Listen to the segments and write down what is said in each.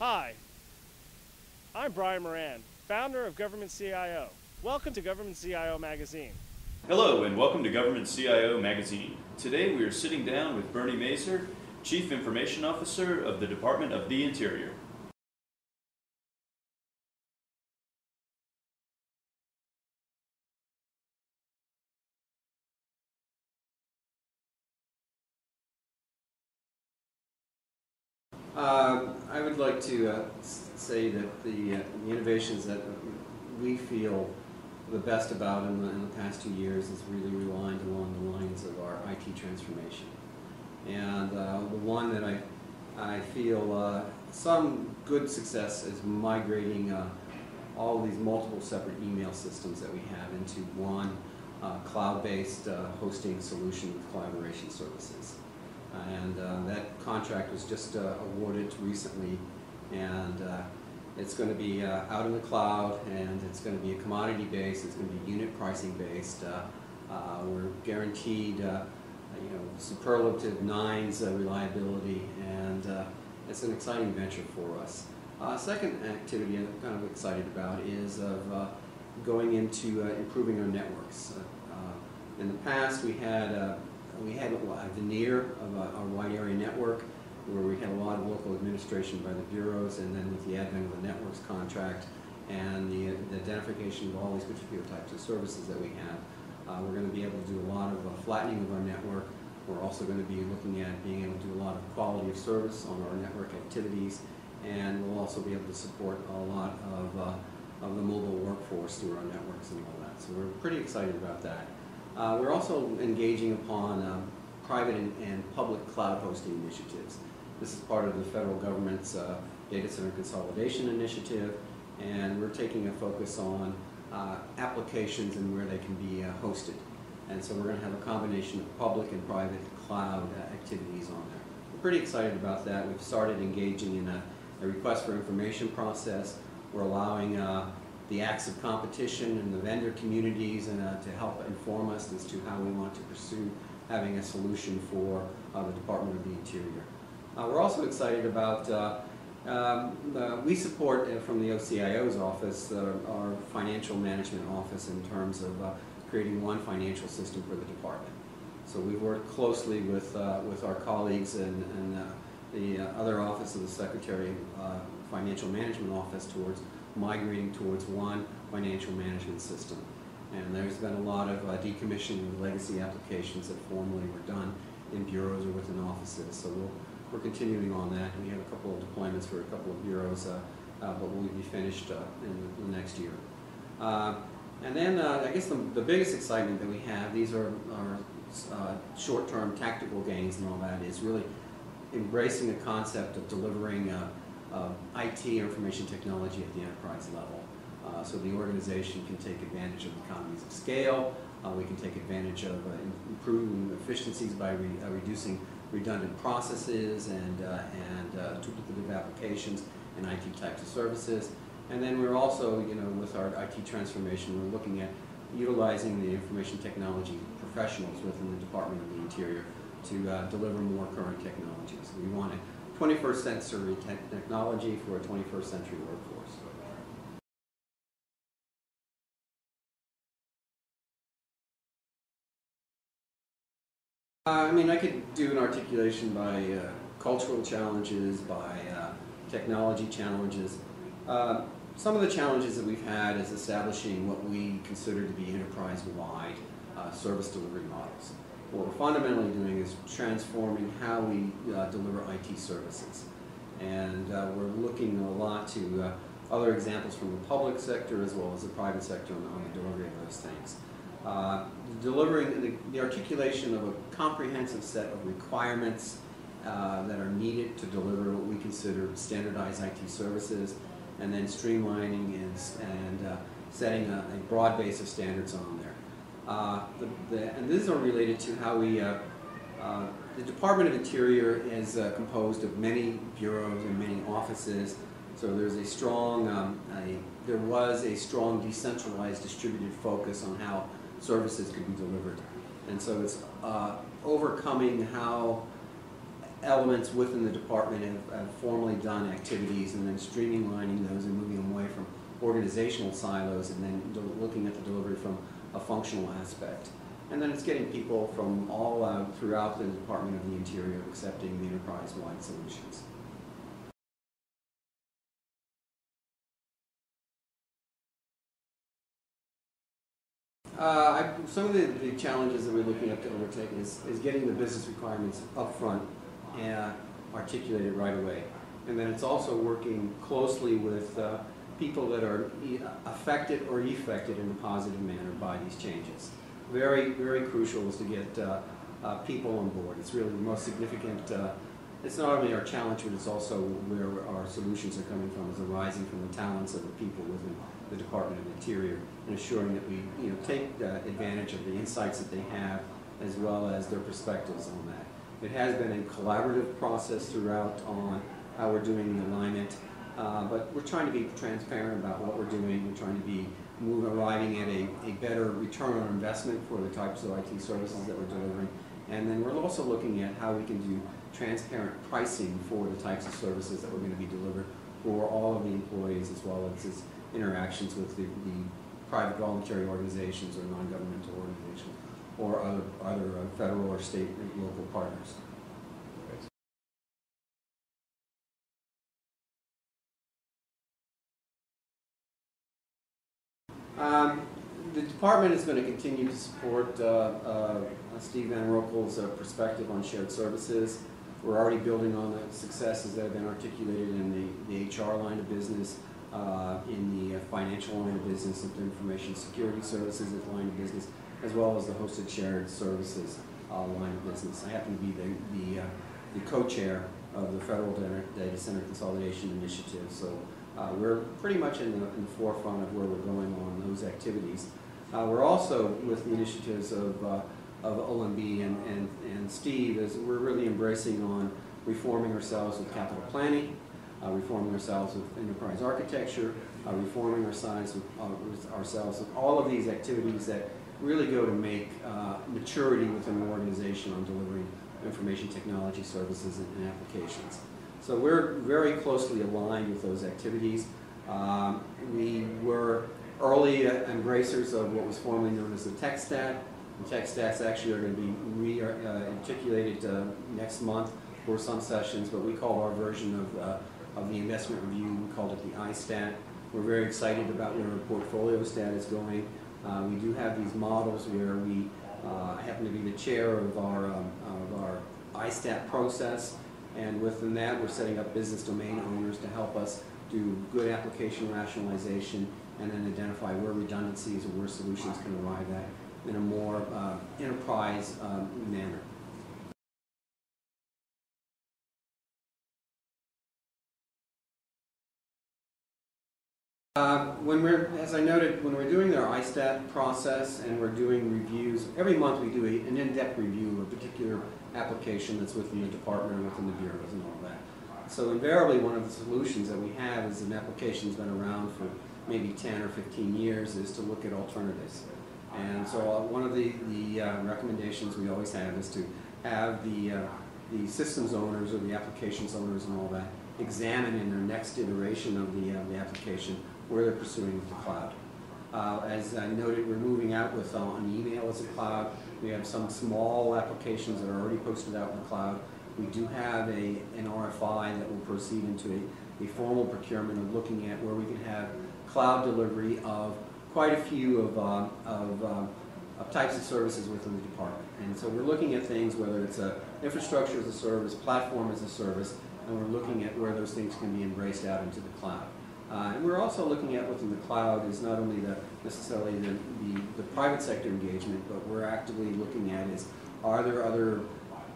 Hi, I'm Brian Moran, founder of Government CIO. Welcome to Government CIO Magazine. Hello and welcome to Government CIO Magazine. Today we are sitting down with Bernie Mazer, Chief Information Officer of the Department of the Interior. I would like to say that the innovations that we feel the best about in the past 2 years is really reliant along the lines of our IT transformation. And the one that I feel some good success is migrating all of these multiple separate email systems that we have into one cloud-based hosting solution with collaboration services. And that contract was just awarded recently, and it's going to be out in the cloud, and it's going to be a commodity based, it's going to be unit pricing based. We're guaranteed superlative 9s reliability, and it's an exciting venture for us. Second activity I'm kind of excited about is of going into improving our networks. In the past we had a veneer of our wide area network where we had a lot of local administration by the bureaus, and then with the advent of the networks contract and the identification of all these particular types of services that we have, we're going to be able to do a lot of flattening of our network. We're also going to be looking at being able to do a lot of quality of service on our network activities, and we'll also be able to support a lot of the mobile workforce through our networks and all that. So we're pretty excited about that. We're also engaging upon private and public cloud hosting initiatives. This is part of the federal government's data center consolidation initiative, and we're taking a focus on applications and where they can be hosted. And so we're going to have a combination of public and private cloud activities on there. We're pretty excited about that. We've started engaging in a request for information process. We're allowing the acts of competition and the vendor communities to help inform us as to how we want to pursue having a solution for the Department of the Interior. We're also excited about, we support from the OCIO's office, our financial management office, in terms of creating one financial system for the department. So we've worked closely with our colleagues and the other office of the Secretary Financial Management Office towards migrating towards one financial management system. And there's been a lot of decommissioning of legacy applications that formerly were done in bureaus or within offices. So we're continuing on that. We have a couple of deployments for a couple of bureaus, but we'll be finished in the next year. And then I guess the biggest excitement that we have, these are our short-term tactical gains and all that, is really embracing the concept of delivering IT information technology at the enterprise level. So the organization can take advantage of economies of scale. We can take advantage of improving efficiencies by reducing redundant processes and duplicative applications and IT types of services. And then we're also, with our IT transformation, we're looking at utilizing the information technology professionals within the Department of the Interior to deliver more current technologies. We want a 21st century technology for a 21st century workforce. I could do an articulation by cultural challenges, by technology challenges. Some of the challenges that we've had is establishing what we consider to be enterprise-wide service delivery models. What we're fundamentally doing is transforming how we deliver IT services. And we're looking a lot to other examples from the public sector as well as the private sector on the delivery of those things. Delivering the articulation of a comprehensive set of requirements that are needed to deliver what we consider standardized IT services, and then streamlining and setting a broad base of standards on there. And these are related to how we, the Department of Interior is composed of many bureaus and many offices, so there's a strong, there was a strong decentralized distributed focus on how services could be delivered. And so it's overcoming how elements within the department have formally done activities and then streamlining those and moving them away from organizational silos and then looking at the delivery from a functional aspect. And then it's getting people from all throughout the Department of the Interior accepting the enterprise-wide solutions. Some of the challenges that we're looking at to overtake is getting the business requirements up front and articulated right away. And then it's also working closely with people that are affected or effected in a positive manner by these changes. Very, very crucial is to get people on board. It's really the most significant, it's not only our challenge, but it's also where our solutions are coming from, is arising from the talents of the people within the Department of Interior, and assuring that we take advantage of the insights that they have as well as their perspectives on that. It has been a collaborative process throughout on how we're doing the alignment, but we're trying to be transparent about what we're doing. We're trying to be arriving at a better return on investment for the types of IT services that we're delivering. And then we're also looking at how we can do transparent pricing for the types of services that we're going to be delivered for all of the employees, as well as its interactions with the private voluntary organizations or non-governmental organizations or other federal or state and local partners. The department is going to continue to support Steve Van Roekel's perspective on shared services. We're already building on the successes that have been articulated in the HR line of business, in the financial line of business, and the information security services line of business, as well as the hosted shared services line of business. I happen to be the co-chair of the Federal Data Center Consolidation Initiative, so we're pretty much in the forefront of where we're going on those activities. We're also, with the initiatives of OMB and Steve, as we're really embracing on reforming ourselves with capital planning, reforming ourselves with enterprise architecture, reforming ourselves with all of these activities that really go to make maturity within an organization on delivering information technology services and applications. So we're very closely aligned with those activities. We were early embracers of what was formerly known as the tech stack. The tech stacks actually are going to be re-articulated next month for some sessions, but we call our version of the investment review, we called it the iStat. We're very excited about where our portfolio stat is going. We do have these models where we happen to be the chair of our iStat process, and within that we're setting up business domain owners to help us do good application rationalization and then identify where redundancies or where solutions can arrive at in a more enterprise manner. As I noted, when we're doing our iStat process and we're doing reviews, every month we do an in-depth review of a particular application that's within the department or within the bureaus and all that. So invariably one of the solutions that we have is an application that's been around for maybe 10 or 15 years is to look at alternatives. And so one of the recommendations we always have is to have the systems owners or the applications owners and all that examine in their next iteration of the application where they're pursuing with the cloud. As I noted, we're moving out with on email as a cloud. We have some small applications that are already posted out in the cloud. We do have an RFI that will proceed into a formal procurement of looking at where we can have cloud delivery of quite a few of types of services within the department. And so we're looking at things, whether it's infrastructure as a service, platform as a service, and we're looking at where those things can be embraced out into the cloud. And we're also looking at within the cloud is not only necessarily the private sector engagement, but we're actively looking at is, are there other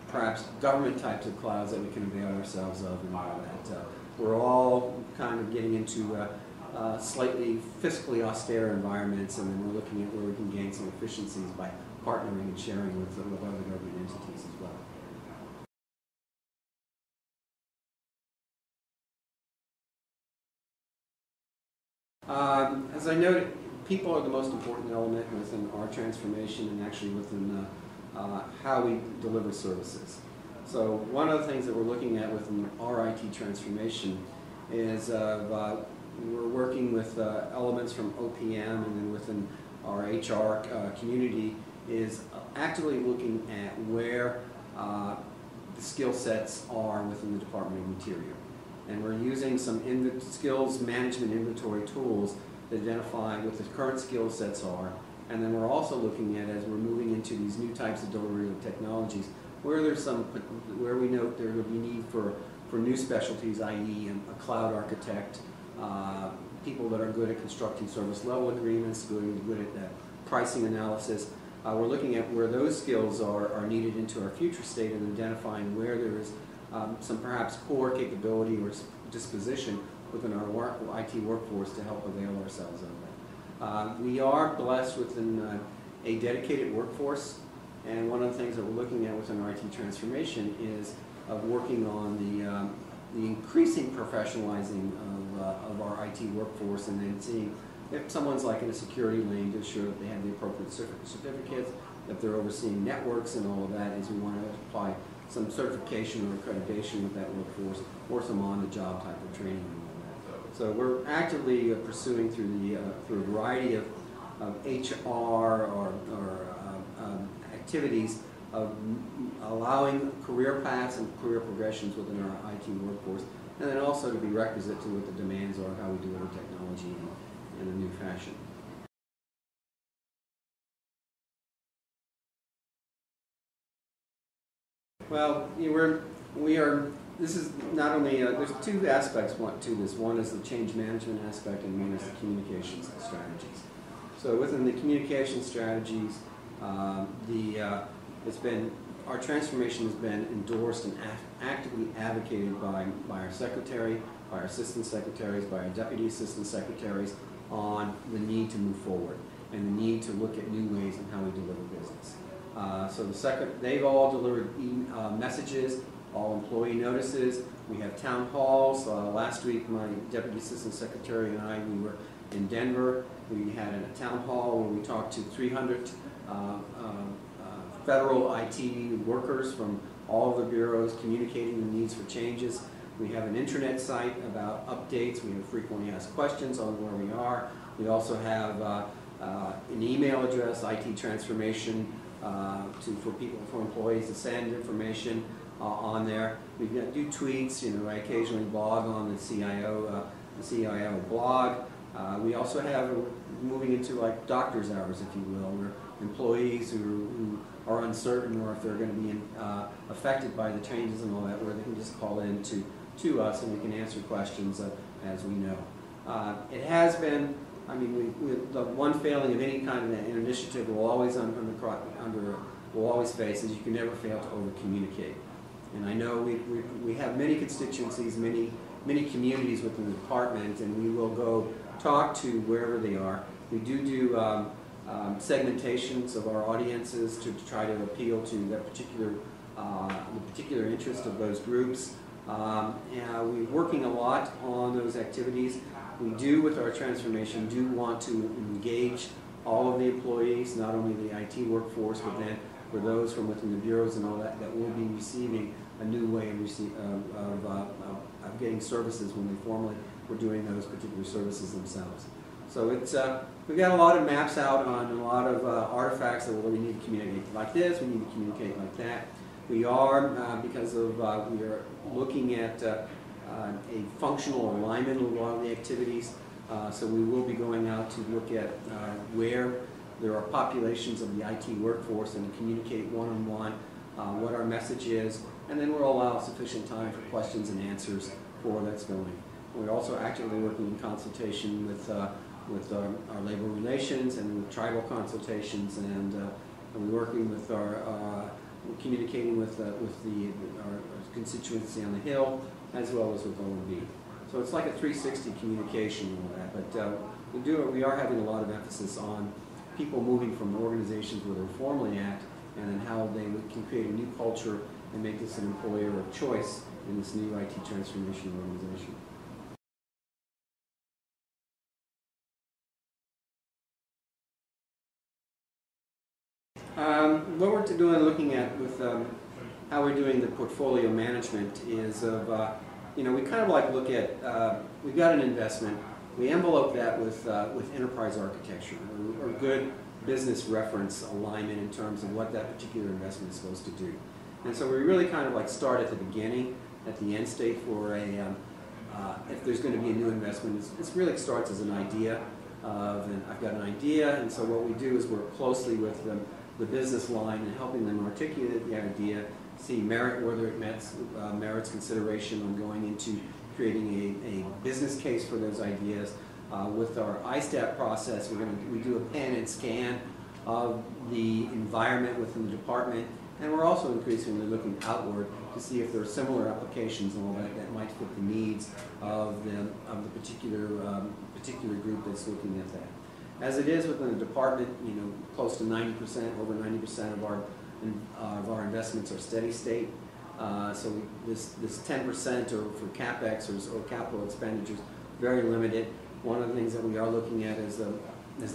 perhaps government types of clouds that we can avail ourselves of and all that. We're all kind of getting into slightly fiscally austere environments, and then we're looking at where we can gain some efficiencies by partnering and sharing with other government entities as well. As I noted, people are the most important element within our transformation and actually within how we deliver services. So one of the things that we're looking at within our IT transformation is we're working with elements from OPM, and then within our HR community is actively looking at where the skill sets are within the Department of Interior. And we're using some skills management inventory tools to identify what the current skill sets are. And then we're also looking at, as we're moving into these new types of delivery of technologies, where we note there will be need for new specialties, i.e. a cloud architect, people that are good at constructing service level agreements, good at pricing analysis. We're looking at where those skills are needed into our future state and identifying where there is some perhaps core capability or disposition within our IT workforce to help avail ourselves of that. We are blessed within a dedicated workforce, and one of the things that we're looking at within our IT transformation is working on the increasing professionalizing of our IT workforce, and then seeing if someone's like in a security lane to ensure that they have the appropriate certificates, if they're overseeing networks and all of that, is we want to apply some certification or accreditation with that workforce, or some on-the-job type of training and all that. So we're actively pursuing through a variety of HR or activities of allowing career paths and career progressions within our IT workforce, and then also to be requisite to what the demands are, how we deliver technology in a new fashion. Well, this is not only, there's two aspects to this. One is the change management aspect, and one is the communications strategies. So within the communication strategies, our transformation has been endorsed and actively advocated by our secretary, by our assistant secretaries, by our deputy assistant secretaries on the need to move forward and the need to look at new ways in how we deliver business. So they've all delivered messages, all employee notices. We have town halls. Last week, my deputy assistant secretary and I, we were in Denver. We had a town hall where we talked to 300 federal IT workers from all of the bureaus, communicating the needs for changes. We have an intranet site about updates. We have frequently asked questions on where we are. We also have an email address, IT transformation, for employees to send information on there. We do tweets. I occasionally blog on the CIO blog. We also have moving into like doctor's hours, if you will, where employees who are uncertain or if they're going to be affected by the changes and all that, where they can just call in to us and we can answer questions as we know. It has been, the one failing of any kind of an initiative will always face is you can never fail to over-communicate. And I know we have many constituencies, many communities within the department, and we will go talk to wherever they are. We do segmentations of our audiences to try to appeal to that the particular interest of those groups. We're working a lot on those activities. We do, with our transformation, want to engage all of the employees, not only the IT workforce, but then for those from within the bureaus and all that will be receiving a new way of getting services when they formally were doing those particular services themselves. So we've got a lot of maps out on a lot of artifacts that we need to communicate like this, we need to communicate like that. We are, because of, we are looking at a functional alignment of a lot of the activities. So we will be going out to look at where there are populations of the IT workforce and communicate one-on-one what our message is, and then we'll allow sufficient time for questions and answers for that's going. We're also actively working in consultation with our labor relations and with tribal consultations, and we're working with communicating with our constituency on the Hill, as well as with OMB. So it's like a 360 communication and all that, but we are having a lot of emphasis on people moving from organizations where they're formally at, and then how they can create a new culture and make this an employer of choice in this new IT transformation organization. What we're doing, looking at with how we're doing the portfolio management is of, we kind of like look at, we've got an investment, we envelope that with enterprise architecture or good business reference alignment in terms of what that particular investment is supposed to do. And so we really kind of like start at the beginning, at the end state for if there's going to be a new investment. It really starts as an idea and I've got an idea, and so what we do is work closely with the business line and helping them articulate the idea, see whether it merits consideration on going into creating a business case for those ideas. With our ISTAT process, we do a pan and scan of the environment within the department, and we're also increasingly looking outward to see if there are similar applications and all that might fit the needs of the particular group that's looking at that. As it is within the department, close to 90%, over 90% of our investments are steady state. So this 10% or for CapEx or capital expenditures, very limited. One of the things that we are looking at is the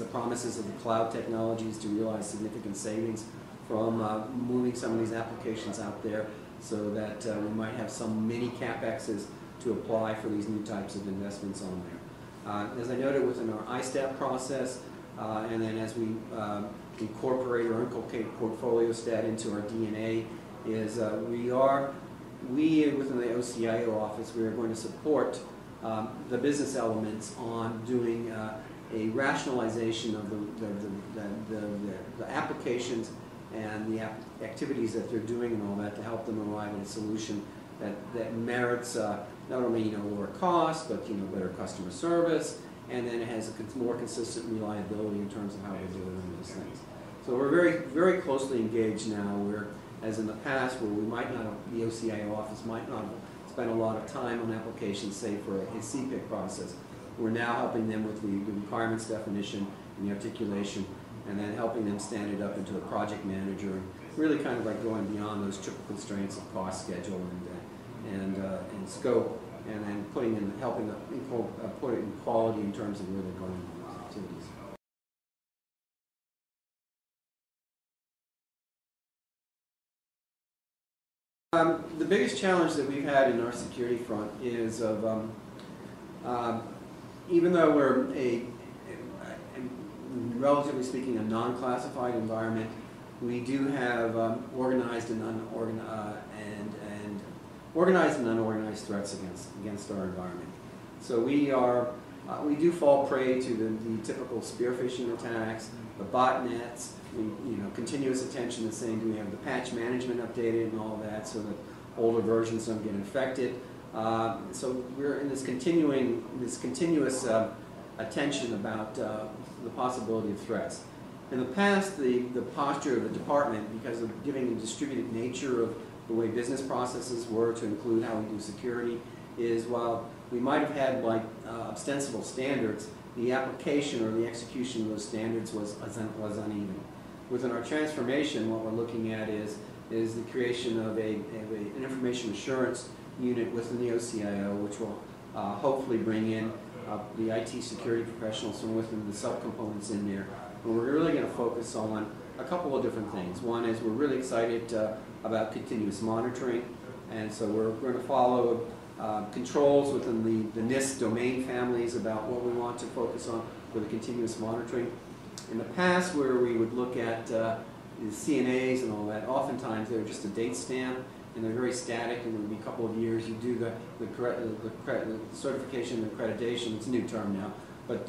promises of the cloud technologies to realize significant savings from moving some of these applications out there, so that we might have some mini CapExes to apply for these new types of investments on there. As I noted within our ISTAT process, and then as we incorporate or inculcate portfolio stat into our DNA, is we within the OCIO office, we are going to support the business elements on doing a rationalization of the applications and the activities that they're doing and all that to help them arrive at a solution that merits not only lower cost, but better customer service, and then it has a more consistent reliability in terms of how they're delivering those things. So we're very, very closely engaged now, where, as in the past, where we might not have, the OCIO office might not have spent a lot of time on applications, say for a CPIC process. We're now helping them with the requirements definition and the articulation, and then helping them stand it up into a project manager, and really kind of like going beyond those triple constraints of cost, schedule, and scope, and then helping put it in quality in terms of where they're going with those activities. The biggest challenge that we've had in our security front is of, even though we're relatively speaking, a non-classified environment, we do have organized and unorganized threats against our environment. So we do fall prey to the typical spear phishing attacks, the botnets, continuous attention to saying, do we have the patch management updated and all that, so that older versions don't get infected. So we're in this continuous attention about the possibility of threats. In the past, the posture of the department, because of giving the distributed nature of the way business processes were to include how we do security, is while we might have had ostensible standards, the application or the execution of those standards was uneven. Within our transformation, what we're looking at is the creation of an information assurance unit within the OCIO, which will hopefully bring in the IT security professionals from within the subcomponents in there. And we're really going to focus on a couple of different things. One is we're really excited about continuous monitoring, and so we're going to follow controls within the NIST domain families about what we want to focus on for the continuous monitoring. In the past, where we would look at the CNAs and all that, oftentimes they're just a date stamp, and they're very static, and it would be a couple of years. You do the certification and accreditation, it's a new term now, but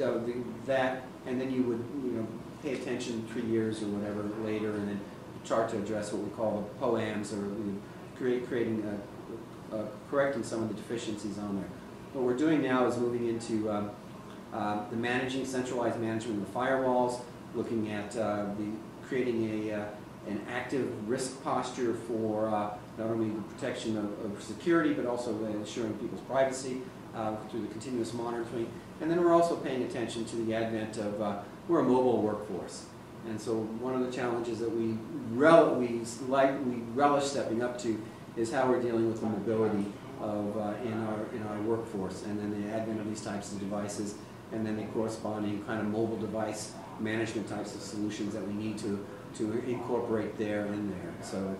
that, and then you would pay attention 3 years or whatever later, and then start to address what we call the POAMs, or correcting some of the deficiencies on there. What we're doing now is moving into the centralized management of the firewalls, looking at creating an active risk posture for not only the protection of security, but also ensuring people's privacy through the continuous monitoring. And then we're also paying attention to the advent of, we're a mobile workforce. And so one of the challenges that we relish stepping up to is how we're dealing with the mobility of, in our workforce, and then the advent of these types of devices, and then the corresponding kind of mobile device management types of solutions that we need to incorporate there and there. So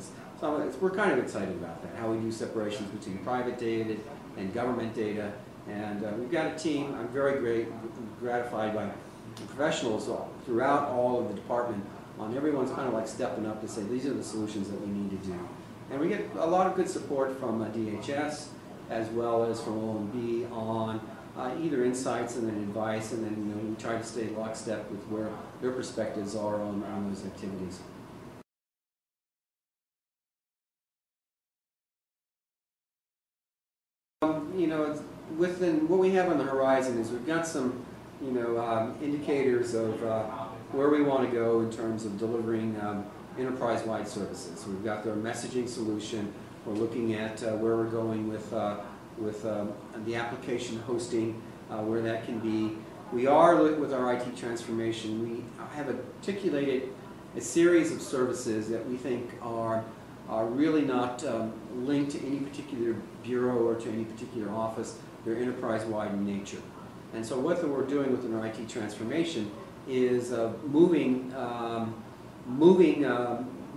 we're kind of excited about that, how we do separations between private data and government data. And we've got a team. I'm very gratified by the professionals throughout all of the department on everyone's kind of like stepping up to say these are the solutions that we need to do. And we get a lot of good support from DHS as well as from OMB on either insights and then advice, and then we try to stay lockstep with where their perspectives are on those activities. Within what we have on the horizon is we've got some, indicators of where we want to go in terms of delivering enterprise-wide services. We've got their messaging solution. We're looking at where we're going with the application hosting, where that can be. We are, with our IT transformation, we have articulated a series of services that we think are really not linked to any particular bureau or to any particular office. They're enterprise-wide in nature. And so what we're doing within our IT transformation is moving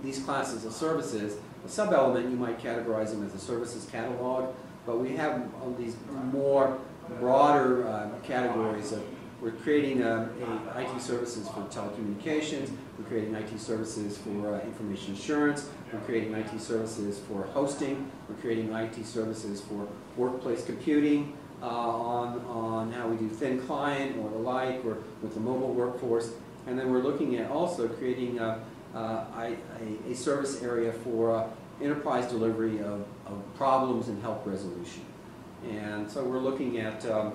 these classes of services. A sub-element, you might categorize them as a services catalog, but we have these more broader categories of, we're creating IT services for telecommunications, we're creating IT services for information assurance, we're creating IT services for hosting, we're creating IT services for workplace computing, on how we do thin client or the like, or with the mobile workforce. And then we're looking at also creating a service area for enterprise delivery of problems and help resolution. And so we're looking at how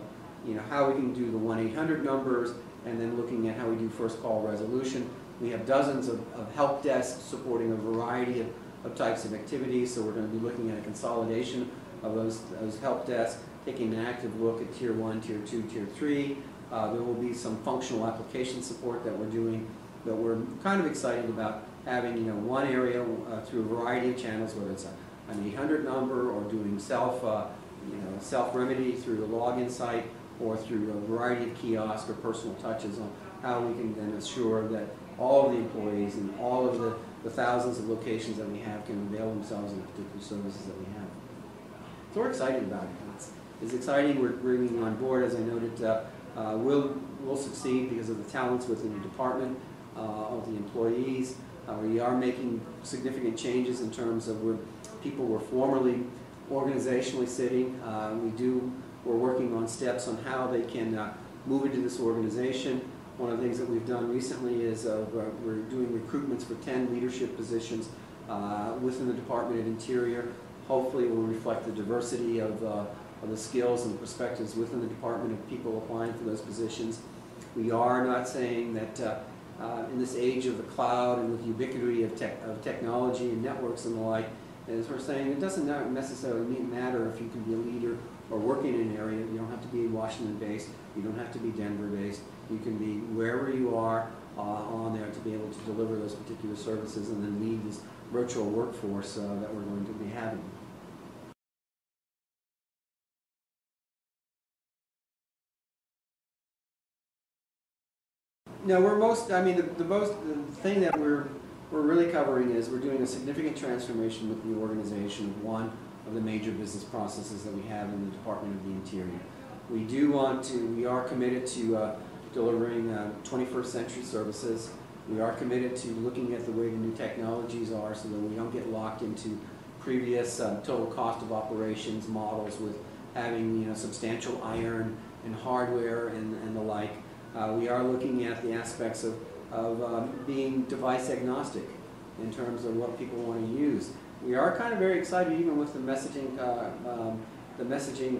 we can do the 1-800 numbers, and then looking at how we do first call resolution. We have dozens of help desks supporting a variety of types of activities, so we're going to be looking at a consolidation of those help desks, taking an active look at Tier 1, Tier 2, Tier 3. There will be some functional application support that we're doing, that we're kind of excited about having one area through a variety of channels, whether it's an 800 number or doing self-remedy through the login site, or through a variety of kiosks or personal touches on how we can then assure that all of the employees and all of the thousands of locations that we have can avail themselves of the particular services that we have. So we're excited about it. It's exciting. We're bringing on board, as I noted, we'll succeed because of the talents within the department, of the employees. We are making significant changes in terms of where people were formerly organizationally sitting. We're working on steps on how they can move into this organization. One of the things that we've done recently is we're doing recruitments for 10 leadership positions within the Department of Interior. Hopefully it will reflect the diversity of the skills and perspectives within the department of people applying for those positions. We are not saying that in this age of the cloud and with the ubiquity of technology and networks and the like, as we're saying, it doesn't necessarily matter if you can be a leader or work in an area. You don't have to be Washington-based. You don't have to be Denver-based. You can be wherever you are on there to be able to deliver those particular services and then lead this virtual workforce that we're going to be having. No, the thing that we're really covering is we're doing a significant transformation with the organization of one of the major business processes that we have in the Department of the Interior. We are committed to delivering 21st century services. We are committed to looking at the way the new technologies are so that we don't get locked into previous total cost of operations models with having substantial iron and hardware and the like. We are looking at the aspects of being device agnostic in terms of what people want to use. We are kind of very excited even with the messaging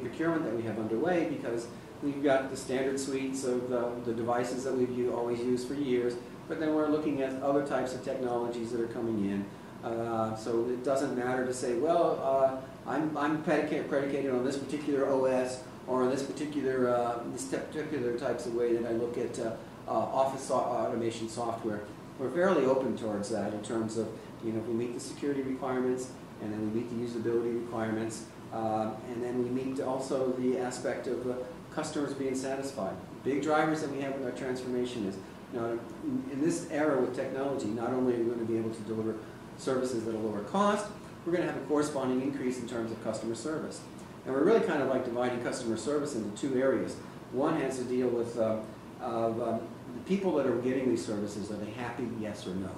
procurement that we have underway, because we've got the standard suites of the devices that we've always used for years, but then we're looking at other types of technologies that are coming in. So it doesn't matter to say, well, I'm predicated on this particular OS or on this particular types of way that I look at office automation software. We're fairly open towards that in terms of, if we meet the security requirements, and then we meet the usability requirements, and then we meet also the aspect of customers being satisfied. Big drivers that we have with our transformation is, in this era with technology, not only are we going to be able to deliver services at a lower cost, we're going to have a corresponding increase in terms of customer service. And we're really kind of like dividing customer service into two areas. One has to deal with the people that are getting these services. Are they happy, yes or no?